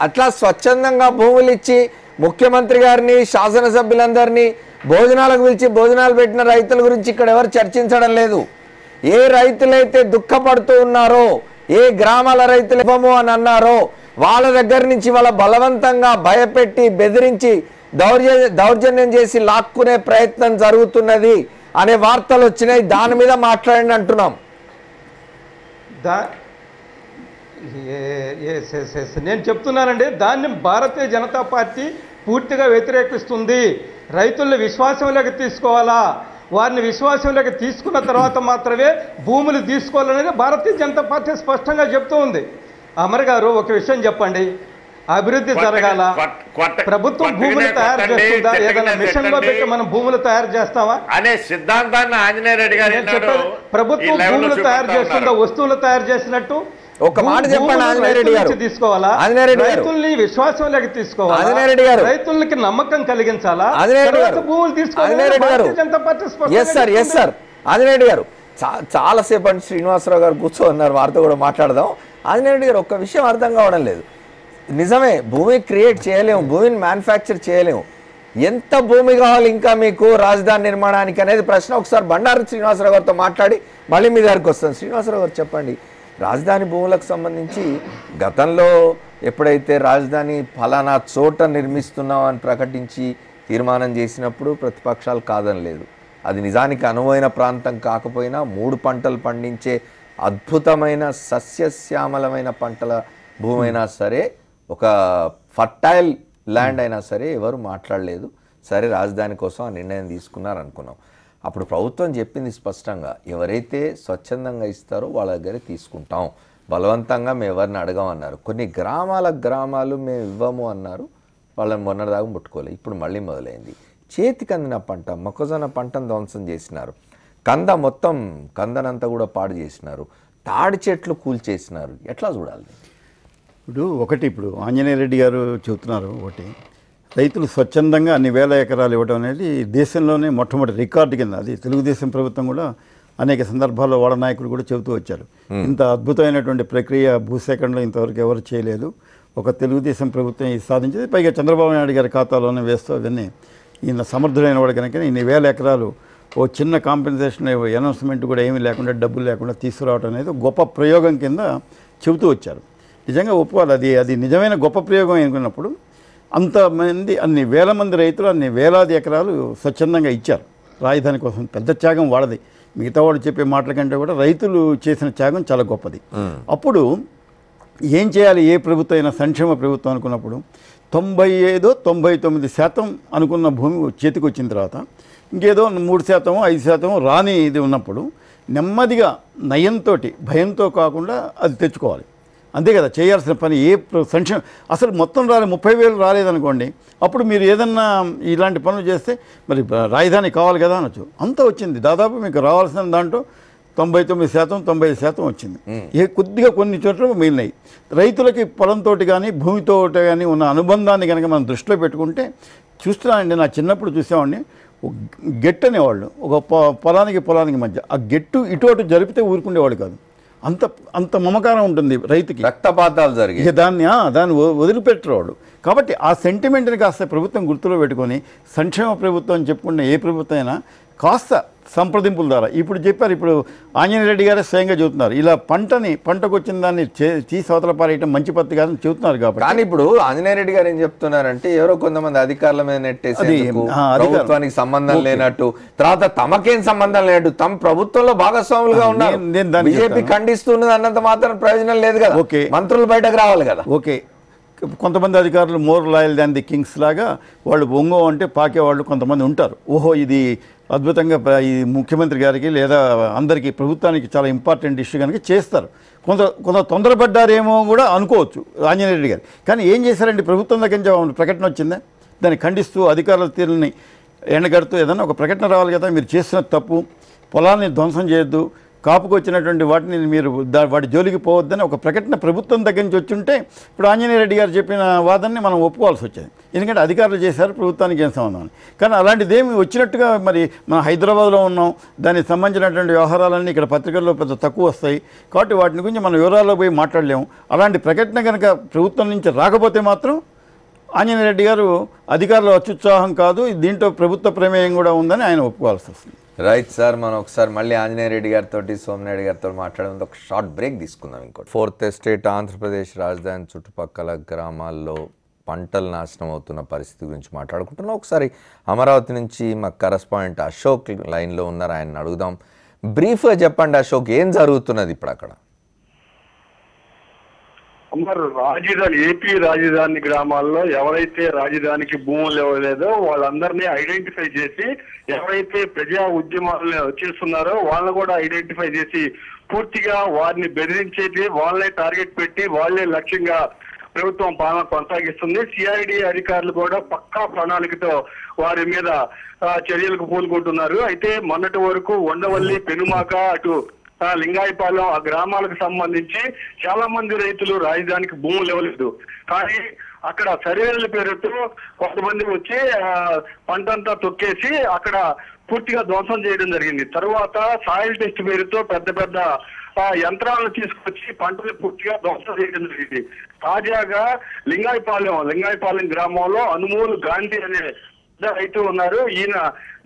అట్లా స్వచ్ఛందంగా భూములు ఇచ్చి ముఖ్యమంత్రి గారిని శాసనసభ్యులందరినీ భోజనాలకు పిలిచి భోజనాలు పెట్టిన రైతుల గురించి ఇక్కడ ఎవరు చర్చించడం లేదు. ఏ రైతులైతే దుఃఖపడుతూ ఉన్నారో, ఏ గ్రామాల రైతులు ఇవ్వము అని అన్నారో వాళ్ళ దగ్గర నుంచి వాళ్ళ బలవంతంగా భయపెట్టి బెదిరించి దౌర్జన్యం చేసి లాక్కునే ప్రయత్నం జరుగుతున్నది అనే వార్తలు వచ్చినాయి. దాని మీద మాట్లాడండి అంటున్నాం. నేను చెప్తున్నానండి, దాన్ని భారతీయ జనతా పార్టీ పూర్తిగా వ్యతిరేకిస్తుంది. రైతుల్ని విశ్వాసంలోకి తీసుకోవాలా, వారిని విశ్వాసంలోకి తీసుకున్న తర్వాత మాత్రమే భూములు తీసుకోవాలనేది భారతీయ జనతా పార్టీ స్పష్టంగా చెప్తూ ఉంది. అమర్ గారు, ఒక విషయం చెప్పండి, అభివృద్ధి జరగాల, ప్రభుత్వం భూములు తయారు చేస్తుందా? ఏదైనా మిషన్ లో పెట్టి మనం భూములు తయారు చేస్తామా అనే సిద్ధాంతాన్ని ఆంజనేయ రెడ్డి గారు ప్రభుత్వం భూములు తయారు చేస్తుందా? వస్తువులు తయారు చేసినట్టు ఒక మాట చెప్పండి ఆంజనేయ రెడ్డి గారు. తీసుకోవాలా, రైతుల్ని విశ్వాసంలోకి తీసుకోవాలా, ఆంజనేయ రెడ్డి గారు రైతులకి నమ్మకం కలిగించాలా, భూములు తీసుకోవాలి. జనతా పార్టీ ఆంజనేయ రెడ్డి గారు చాలాసేపు అంటే శ్రీనివాసరావు గారు కూర్చోన్నారు, వారితో కూడా మాట్లాడదాం. ఆంజనేయ రెడ్డి గారు ఒక్క విషయం అర్థం కావడం లేదు. నిజమే, భూమి క్రియేట్ చేయలేము, భూమిని మ్యానుఫ్యాక్చర్ చేయలేము. ఎంత భూమి కావాలి ఇంకా మీకు రాజధాని నిర్మాణానికి అనేది ప్రశ్న. ఒకసారి బండారు శ్రీనివాసరావు గారితో మాట్లాడి మళ్ళీ మీ దగ్గరికి వస్తాను. శ్రీనివాసరావు గారు చెప్పండి, రాజధాని భూములకు సంబంధించి గతంలో ఎప్పుడైతే రాజధాని ఫలానా చోట నిర్మిస్తున్నాం అని ప్రకటించి తీర్మానం చేసినప్పుడు ప్రతిపక్షాలు కాదనలేదు. అది నిజానికి అనువైన ప్రాంతం కాకపోయినా 3 పంటలు పండించే అద్భుతమైన సస్యశ్యామలమైన పంటల భూమి అయినా సరే, ఒక ఫర్టైల్ ల్యాండ్ అయినా సరే ఎవరు మాట్లాడలేదు. సరే, రాజధాని కోసం ఆ నిర్ణయం తీసుకున్నారు అనుకున్నాం. అప్పుడు ప్రభుత్వం చెప్పింది స్పష్టంగా, ఎవరైతే స్వచ్ఛందంగా ఇస్తారో వాళ్ళ దగ్గర తీసుకుంటాం, బలవంతంగా మేము ఎవరిని అడగమన్నారు. కొన్ని గ్రామాలు మేము ఇవ్వము అన్నారు, వాళ్ళని మొన్నటిదాకా ముట్టుకోలేదు. ఇప్పుడు మళ్ళీ మొదలైంది. చేతికి అందిన పంట మొక్కజొన్న పంటను ధ్వంసం చేసినారు, కందనంతా కూడా పాడు చేసినారు, తాడి చెట్లు కూల్చేసినారు. ఎట్లా చూడాలి? ఇప్పుడు ఆంజనేయ రెడ్డి గారు చెబుతున్నారు, ఒకటి రైతులు స్వచ్ఛందంగా అన్ని వేల ఎకరాలు ఇవ్వడం అనేది దేశంలోనే మొట్టమొదటి రికార్డు కింద. అది తెలుగుదేశం ప్రభుత్వం కూడా అనేక సందర్భాల్లో వాళ్ళ నాయకులు కూడా చెబుతూ వచ్చారు. ఇంత అద్భుతమైనటువంటి ప్రక్రియ భూసేకరణలో ఇంతవరకు ఎవరు చేయలేదు. ఒక తెలుగుదేశం ప్రభుత్వం ఇది సాధించేది. పైగా చంద్రబాబు నాయుడు గారి ఖాతాలోనే వేస్తూ అవన్నీ ఈయన సమర్థులైన వాడు కనుక ఇన్ని వేల ఎకరాలు ఓ చిన్న కాంపెన్సేషన్ అనౌన్స్మెంట్ కూడా ఏమీ లేకుండా, డబ్బులు లేకుండా తీసుకురావడం అనేది గొప్ప ప్రయోగం కింద చెబుతూ వచ్చారు. నిజంగా ఒప్పుకోవాలి, అది నిజమైన గొప్ప ప్రయోగం అనుకున్నప్పుడు అంతమంది అన్ని వేల మంది రైతులు అన్ని వేలాది ఎకరాలు స్వచ్ఛందంగా ఇచ్చారు రాజధాని కోసం. పెద్ద త్యాగం వాడది. మిగతా వాడు చెప్పే మాటల కంటే కూడా రైతులు చేసిన త్యాగం చాలా గొప్పది. అప్పుడు ఏం చేయాలి ఏ ప్రభుత్వం అయినా సంక్షేమ ప్రభుత్వం అనుకున్నప్పుడు 95-99% అనుకున్న భూమి చేతికి వచ్చిన తర్వాత ఇంకేదో 3%, 5% రాని ఇది ఉన్నప్పుడు నెమ్మదిగా నయంతో భయంతో కాకుండా అది తెచ్చుకోవాలి. అంతే కదా చేయాల్సిన పని. ఏ సంక్షేమం అసలు మొత్తం 30,000 రాలేదనుకోండి, అప్పుడు మీరు ఏదన్నా ఇలాంటి పనులు చేస్తే మరి రాజధాని కావాలి కదా అనొచ్చు. అంతా వచ్చింది, దాదాపు మీకు రావాల్సిన దాంట్లో 99%, 90% వచ్చింది. కొద్దిగా కొన్ని చోట్ల మిగిలినాయి. రైతులకి పొలంతో కానీ భూమితో కానీ ఉన్న అనుబంధాన్ని కనుక మనం దృష్టిలో పెట్టుకుంటే, చూస్తున్నానండి, నా చిన్నప్పుడు చూసామండి, గెట్ అనేవాళ్ళు ఒక పొలానికి మధ్య ఆ గెట్టు ఇటు అటు జరిపితే ఊరుకుండేవాళ్ళు కాదు. అంత మమకారం ఉంటుంది రైతుకి. రక్తపాతాలు జరిగి దాన్ని వదిలిపెట్టేవాడు. కాబట్టి ఆ సెంటిమెంట్ని కాస్త ప్రభుత్వం గుర్తులో పెట్టుకొని సంక్షేమ ప్రభుత్వం అని చెప్పుకున్న ఏ ప్రభుత్వం అయినా కాస్త సంప్రదింపుల ద్వారా ఇప్పుడు చెప్పారు. ఇప్పుడు ఆంజనేయ రెడ్డి గారే స్వయంగా చెబుతున్నారు, ఇలా పంటకు వచ్చిన దాన్ని తీసి అవతల పారేయటం మంచి పద్ధతి కాదని చెబుతున్నారు. కాబట్టి కానీ ఇప్పుడు ఆంజనేయ రెడ్డి గారు ఏం చెప్తున్నారంటే, ఎవరో కొంతమంది అధికారుల మీద నెట్టేసి ప్రభుత్వానికి సంబంధం లేనట్టు, తర్వాత తమకేం సంబంధం లేనట్టు, తమ ప్రభుత్వంలో భాగస్వాములుగా ఉన్నారు, బీజేపీ ఖండిస్తున్నది అన్నంత మాత్రం ప్రయోజనం లేదు కదా. ఓకే, మంత్రులు బయటకు రావాలి కదా. ఓకే, కొంతమంది అధికారులు more loyal than the Kings లాగా వాళ్ళు బొంగో అంటే పాకేవాళ్ళు కొంతమంది ఉంటారు. ఓహో ఇది అద్భుతంగా ఈ ముఖ్యమంత్రి గారికి లేదా అందరికీ ప్రభుత్వానికి చాలా ఇంపార్టెంట్ ఇష్యూ కనుక చేస్తారు. కొంత తొందరపడ్డారేమో కూడా అనుకోవచ్చు ఆంజనేయ రెడ్డి గారు. కానీ ఏం చేశారండి, ప్రభుత్వం దగ్గర నుంచి ప్రకటన వచ్చిందా దాన్ని ఖండిస్తూ అధికారుల తీరుని ఎండగడుతూ ఏదన్నా ఒక ప్రకటన రావాలి కదా, మీరు చేస్తున్న తప్పు, పొలాన్ని ధ్వంసం చేయొద్దు, కాపుకు వచ్చినటువంటి వాటిని మీరు వాటి జోలికి పోవద్దని ఒక ప్రకటన ప్రభుత్వం దగ్గర నుంచి వచ్చుంటే ఇప్పుడు ఆంజనేయ రెడ్డి గారు చెప్పిన వాదనని మనం ఒప్పుకోవాల్సి వచ్చేది. ఎందుకంటే అధికారులు చేశారు, ప్రభుత్వానికి ఏం సంబంధం. కానీ అలాంటిది ఏమి వచ్చినట్టుగా మరి మనం హైదరాబాద్లో ఉన్నాం, దానికి సంబంధించినటువంటి వ్యవహారాలన్నీ ఇక్కడ పత్రికల్లో పెద్ద తక్కువ వస్తాయి. కాబట్టి వాటిని గురించి మనం వివరాల్లో పోయి మాట్లాడలేము. అలాంటి ప్రకటన కనుక ప్రభుత్వం నుంచి రాకపోతే మాత్రం ఆంజనేయ రెడ్డి గారు అధికారుల అత్యుత్సాహం కాదు, దీంట్లో ప్రభుత్వ ప్రమేయం కూడా ఉందని ఆయన ఒప్పుకోవాల్సి వస్తుంది. రైట్ సార్, మనం ఒకసారి మళ్ళీ ఆంజనేయ రెడ్డి గారితో సోమినాయుడు గారితో మాట్లాడేందుకు ఒక షార్ట్ బ్రేక్ తీసుకుందాం. ఇంకోటి 4th ఎస్టేట్ ఆంధ్రప్రదేశ్ రాజధాని చుట్టుపక్కల గ్రామాల్లో పంటలు నాశనం అవుతున్న పరిస్థితి గురించి మాట్లాడుకుంటున్నాం. ఒకసారి అమరావతి నుంచి మా కరస్పాండెంట్ అశోక్ లైన్లో ఉన్నారు, ఆయన అడుగుదాం. బ్రీఫ్గా చెప్పండి అశోక్, ఏం జరుగుతున్నది ఇప్పుడు అక్కడ? రాజధాని ఏపీ రాజధాని గ్రామాల్లో ఎవరైతే రాజధానికి భూములు ఇవ్వలేదో వాళ్ళందరినీ ఐడెంటిఫై చేసి, ఎవరైతే ప్రజా ఉద్యమాలను చేస్తున్నారో వాళ్ళని కూడా ఐడెంటిఫై చేసి పూర్తిగా వారిని బెదిరించేది, వాళ్ళే టార్గెట్ పెట్టి వాళ్ళే లక్ష్యంగా ప్రభుత్వం పాలన కొనసాగిస్తుంది. సిఐడి అధికారులు కూడా పక్కా ప్రణాళికతో వారి మీద చర్యలకు పూనుకుంటున్నారు. అయితే మొన్నటి వరకు ఉండవల్లి, పెనుమాక, అటు లింగాయపాలెం ఆ గ్రామాలకు సంబంధించి చాలా మంది రైతులు రాజధానికి భూములు ఇవ్వలేదు. కానీ అక్కడ సర్వేల పేరుతో కొంతమంది వచ్చి పంటంతా తొక్కేసి అక్కడ పూర్తిగా ధ్వంసం చేయడం జరిగింది. తర్వాత సాయిల్ టెస్ట్ పేరుతో పెద్ద యంత్రాలను తీసుకొచ్చి పంటలు పూర్తిగా ధ్వంసం చేయడం జరిగింది. తాజాగా లింగాయపాలెం గ్రామంలో అనుమోలు గాంధీ అనే రైతు ఉన్నారు. ఈయన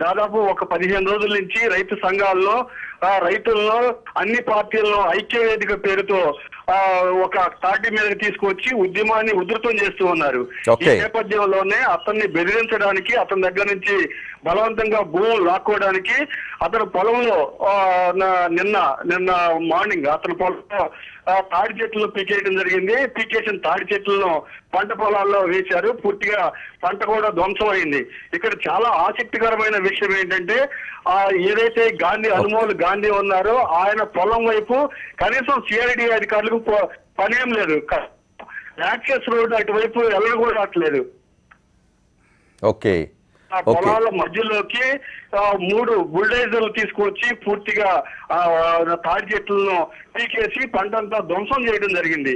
దాదాపు ఒక 15 రోజుల నుంచి రైతు సంఘాల్లో రైతుల్లో అన్ని పార్టీల్లో ఐక్య వేదిక పేరుతో ఒక తాటి మీదకి తీసుకొచ్చి ఉద్యమాన్ని ఉధృతం చేస్తూ ఉన్నారు. ఈ నేపథ్యంలోనే అతన్ని బెదిరించడానికి, అతని దగ్గర నుంచి బలవంతంగా భూములు లాక్కోవడానికి అతను పొలంలో నిన్న మార్నింగ్ అతని పొలంలో తాడి చెట్లను పీకేయడం జరిగింది. పీకేసిన తాడి చెట్లను పంట పొలాల్లో వేశారు. పూర్తిగా పంట కూడా ధ్వంసం అయింది. ఇక్కడ చాలా ఆసక్తికరమైన విషయం ఏంటంటే ఏదైతే అనుమోలు గాంధీ ఉన్నారో ఆయన పొలం వైపు కనీసం సిఐడి అధికారులకు పనేం లేదు. యాక్సెస్ రోడ్ అటువైపు వెళ్ళడం కూడా రావట్లేదు. ఓకే, ఆ పొలాల మధ్యలోకి 3 బుల్డైజర్లు తీసుకొచ్చి పూర్తిగా తాడి చెట్లను పీకేసి పంటంతా ధ్వంసం చేయడం జరిగింది.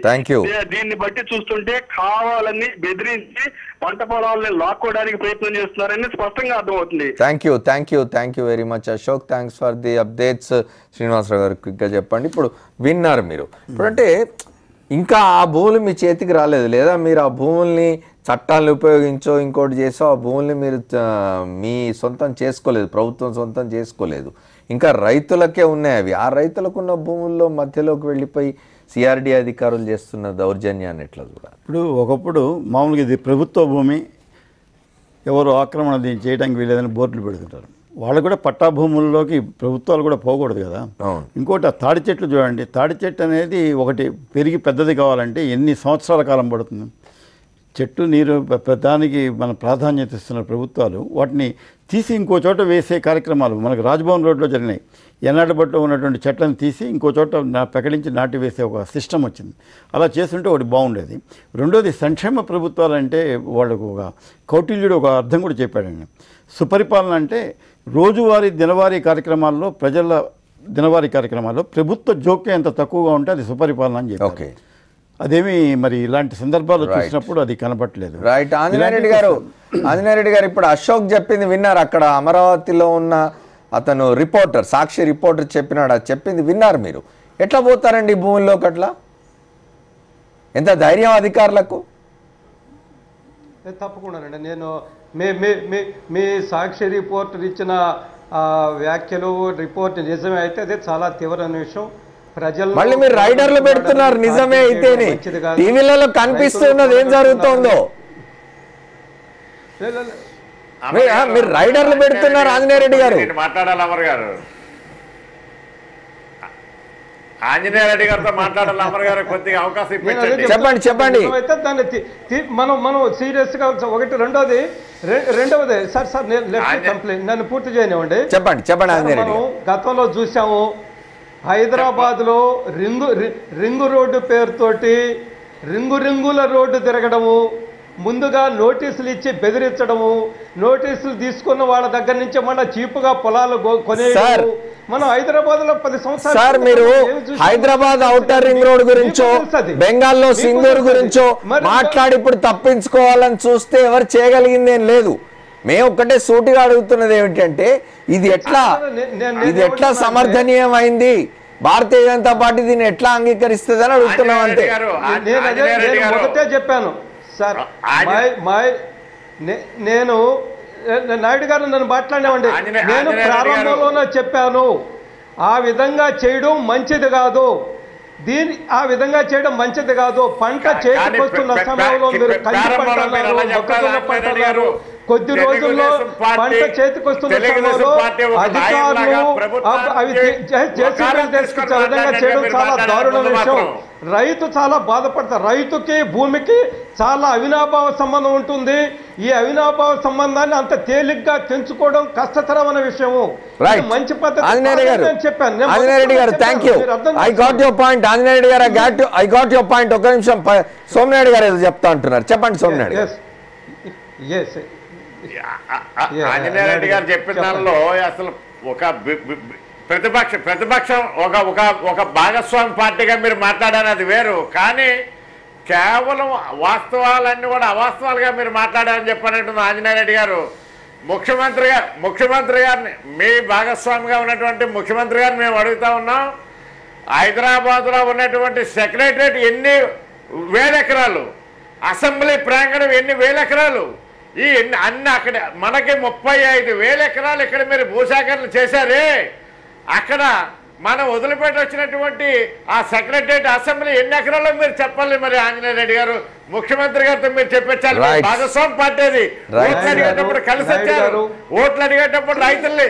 దీన్ని బట్టి చూస్తుంటే కావాలని బెదిరించి పంట పొలాలని లాక్కోవడానికి ప్రయత్నం చేస్తున్నారని స్పష్టంగా అర్థమవుతుంది. Thank you very much Ashok. Thanks for the updates. Srinivasarao గారు క్విక్గా చెప్పండి. ఇప్పుడు విన్నారు మీరు, ఇప్పుడంటే ఇంకా ఆ భూములు మీ చేతికి రాలేదు, లేదా మీరు ఆ భూముల్ని చట్టాలను ఉపయోగించో ఇంకోటి చేసో ఆ భూముల్ని మీరు మీ సొంతం చేసుకోలేదు, ప్రభుత్వం సొంతం చేసుకోలేదు, ఇంకా రైతులకే ఉన్నాయి అవి. ఆ రైతులకున్న భూముల్లో మధ్యలోకి వెళ్ళిపోయి సిఆర్డీ అధికారులు చేస్తున్న దౌర్జన్యాన్ని ఎట్లా చూడాలి? ఇప్పుడు ఒకప్పుడు మామూలుగా ఇది ప్రభుత్వ భూమి, ఎవరు ఆక్రమణ చేయడానికి వీలేదని బోర్డులు పెడుతుంటారు. వాళ్ళు కూడా పట్టా భూముల్లోకి ప్రభుత్వాలు కూడా పోకూడదు కదా. అవును. ఇంకోటి ఆ తాడి చెట్లు చూడండి, తాడి చెట్టు అనేది ఒకటి పెరిగి పెద్దది కావాలంటే ఎన్ని సంవత్సరాల కాలం పడుతుంది. చెట్టు నీరు దానికి మన ప్రాధాన్యత ఇస్తున్న ప్రభుత్వాలు వాటిని తీసి ఇంకో చోట వేసే కార్యక్రమాలు మనకు రాజ్భవన్ రోడ్లో జరిగినాయి. ఎన్నాడబట్లో ఉన్నటువంటి చెట్లను తీసి ఇంకో చోట పెకలించి నాటి వేసే ఒక సిస్టమ్ వచ్చింది. అలా చేస్తుంటే ఒకటి బాగుండేది. రెండోది సంక్షేమ ప్రభుత్వాలు అంటే వాళ్ళకు ఒక కౌటిల్యుడు ఒక అర్థం కూడా చెప్పాడండి. సుపరిపాలన అంటే రోజువారీ దినవారీ కార్యక్రమాల్లో ప్రజల దినవారీ కార్యక్రమాల్లో ప్రభుత్వ జోక్యం ఎంత తక్కువగా ఉంటే అది సుపరిపాలన అని చెప్పారు. అదేమి మరి ఇలాంటి సందర్భాలు చూసినప్పుడు అది కనపట్లేదు. రైట్. ఆంజనేయ రెడ్డి గారు ఇప్పుడు అశోక్ చెప్పింది విన్నారు. అక్కడ అమరావతిలో ఉన్న అతను రిపోర్టర్, సాక్షి రిపోర్టర్ చెప్పినాడు, అది చెప్పింది విన్నారు మీరు. ఎట్లా పోతారండి భూముల్లోకి? అట్లా ఎంత ధైర్యం అధికారులకు? తప్పకుండానండి. నేను మీ సాక్షి రిపోర్టర్ ఇచ్చిన వ్యాఖ్యలు రిపోర్ట్ నిజమే అయితే అదే చాలా తీవ్రమైన విషయం. ప్రజలు మళ్ళీ మీరు రైడర్లు పెడుతున్నారు. నిజమే అయితేనే టీవీలలో కనిపిస్తున్నది ఏం జరుగుతుందో. మీరు రైడర్లు పెడుతున్నారు ఆంజనేయ రెడ్డి గారు. మాట్లాడాలి అమర్ గారు, ఆంజనేయ రెడ్డి గారితో మాట్లాడాలి అమర్ గారు, కొద్దిగా అవకాశం ఇప్పించండి. చెప్పండి. దాన్ని మనం సీరియస్ గా ఒకటి. రెండవది సార్ నేను కంప్లైంట్ నన్ను పూర్తి చేయనివ్వండి. చెప్పండి ఆంజనేయ రెడ్డి. మనం గతంలో చూసాము హైదరాబాద్లో రింగు రోడ్డు పేరుతోటి రింగుల రోడ్డు తిరగడము, ముందుగా నోటీసులు ఇచ్చి బెదిరించడము, నోటీసులు తీసుకున్న వాళ్ళ దగ్గర నుంచి మన చీపుగా పొలాలు కొనేయడము. మనం హైదరాబాద్ లో 10 సంవత్సరాలు సార్ మీరు హైదరాబాద్ ఔటర్ రింగ్ రోడ్ గురించో బెంగాల్లో సింగూరు గురించో మాట్లాడి ఇప్పుడు తప్పించుకోవాలని చూస్తే ఎవరు చేయగలిగింది ఏం లేదు. మేము ఒక్కటే సూటిగా అడుగుతున్నది ఏమిటంటే ఇది ఎట్లా సమర్థనీయమైంది, భారతీయ జనతా పార్టీ దీన్ని ఎట్లా అంగీకరిస్తుంది అని అడుగుతున్నాం అంతే. నేను మొదటే చెప్పాను సార్, నేను నాయుడు గారు నన్ను మాట్లాడినామండి. నేను ప్రారంభంలోనే చెప్పాను ఆ విధంగా చేయడం మంచిది కాదు, ఆ విధంగా చేయడం మంచిది కాదు. పంట చేతికొస్తున్న సమయంలో మీరు కంది పంట అన్నారు, మొక్కజొన్న పంట అన్నారు. కొద్ది రోజుల్లో పంట చేతికొస్తున్న సమయంలో అధికారులు అవి తీసుకొచ్చే విధంగా చేయడం చాలా దారుణ విషయం. రైతు చాలా బాధపడతారు. రైతుకి భూమికి చాలా అవినాభావ సంబంధం ఉంటుంది. ఈ అవినాభావ సంబంధాన్ని అంత తేలిగ్గా తెంచుకోవడం కష్టతరమైన విషయము. మంచి పద్ధతి చెప్పాను. I got your point Anjaneya Reddy గారు. I got your point. ఒక నిమిషం, సోమనాయుడు గారు ఏదో చెప్తా అంటున్నారు, చెప్పండి సోమనాయుడు గారు. ఆంజనేయ రెడ్డి గారు చెప్పిన దానిలో అసలు ఒక ప్రతిపక్షం ఒక భాగస్వామి పార్టీగా మీరు మాట్లాడారు, అది వేరు. కానీ కేవలం వాస్తవాలన్నీ కూడా అవాస్తవాలుగా మీరు మాట్లాడారని చెప్పారంటుంది ఆంజనేయ రెడ్డి గారు. ముఖ్యమంత్రి గారిని, మీ భాగస్వామిగా ఉన్నటువంటి ముఖ్యమంత్రి గారిని మేము అడుగుతా ఉన్నాం, హైదరాబాద్లో ఉన్నటువంటి సెక్రటరేట్ ఎన్ని వేల ఎకరాలు, అసెంబ్లీ ప్రాంగణం ఎన్ని వేల ఎకరాలు, ఈ అన్ని అక్కడ మనకి 35,000 ఎకరాలు ఇక్కడ మీరు భూసేకరణ చేశారే. అక్కడ మనం వదిలిపెట్టి వచ్చినటువంటి ఆ సెక్రటరేట్ అసెంబ్లీ ఎన్ని ఎకరాల్లో మీరు చెప్పాలి. మరి ఆంజనేయ రెడ్డి గారు ముఖ్యమంత్రి గారితో మీరు చెప్పించాలి. భాగస్వామి పార్టీ అది. ఓట్లు అడిగేటప్పుడు కలిసి వచ్చారు, ఓట్లు అడిగేటప్పుడు రైతుల్ని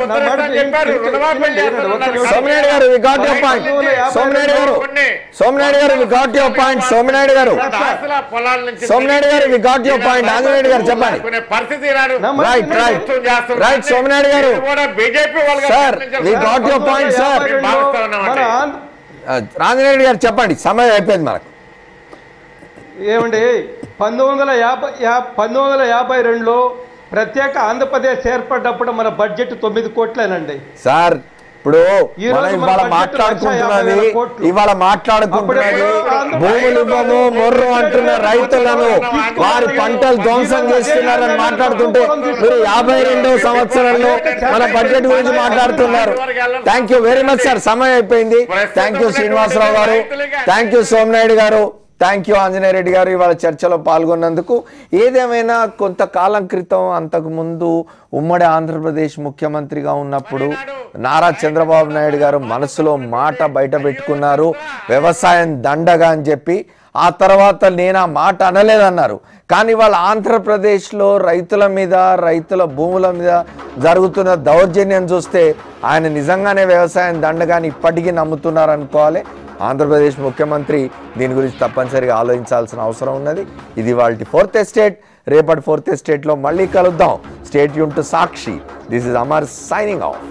ఉత్తరిస్తామని చెప్పారు, రుణమాఫీ చేస్తారు. సోమనాయుడు గారు we got your point. Somanaidu గారు we got your point. Somanaidu గారు పొలాల నుంచి we got your point. Anjaneya గారు చెప్పండి. పరిస్థితి రైట్ సోమనాయుడు గారు. BJP sir we got your point sir. Anjaneya గారు చెప్పండి, సమయం అయిపోయింది మనకు. ఏమండి 1952లో ప్రత్యేక ఆంధ్రప్రదేశ్ ఏర్పడ్డప్పుడు మన బడ్జెట్ 9 కోట్లేనండి సార్. ఇప్పుడు ఇవాళ మాట్లాడుకుంటున్నది భూములు ఇవ్వము మొర్రు అంటున్న రైతులను, వారి పంటలు ధ్వంసం చేస్తున్నారని మాట్లాడుతుంటే మీరు 52వ సంవత్సరంలో మన బడ్జెట్ గురించి మాట్లాడుతున్నారు. Thank you very much sir, సమయం అయిపోయింది. థ్యాంక్ యూ శ్రీనివాసరావు గారు, థ్యాంక్ యూ సోమనాయుడు గారు, థ్యాంక్ యూ ఆంజనేయ రెడ్డి గారు ఇవాళ చర్చలో పాల్గొన్నందుకు. ఏదేమైనా కొంతకాలం క్రితం అంతకుముందు ఉమ్మడి ఆంధ్రప్రదేశ్ ముఖ్యమంత్రిగా ఉన్నప్పుడు నారా చంద్రబాబు నాయుడు గారు మనసులో మాట బయట పెట్టుకున్నారు, వ్యవసాయం దండగా అని చెప్పి. ఆ తర్వాత నేను ఆ మాట అనలేదన్నారు. కానీ వాళ్ళ ఆంధ్రప్రదేశ్లో రైతుల మీద, రైతుల భూముల మీద జరుగుతున్న దౌర్జన్యం చూస్తే ఆయన నిజంగానే వ్యవసాయం దండగాని ఇప్పటికీ నమ్ముతున్నారనుకోవాలి. ఆంధ్రప్రదేశ్ ముఖ్యమంత్రి దీని గురించి తప్పనిసరిగా ఆలోచించాల్సిన అవసరం ఉన్నది. ఇది వాళ్ళ 4th ఎస్టేట్. రేపటి 4th ఎస్టేట్లో మళ్ళీ కలుద్దాం. Stay tune to Sakshi. This is Amar signing off.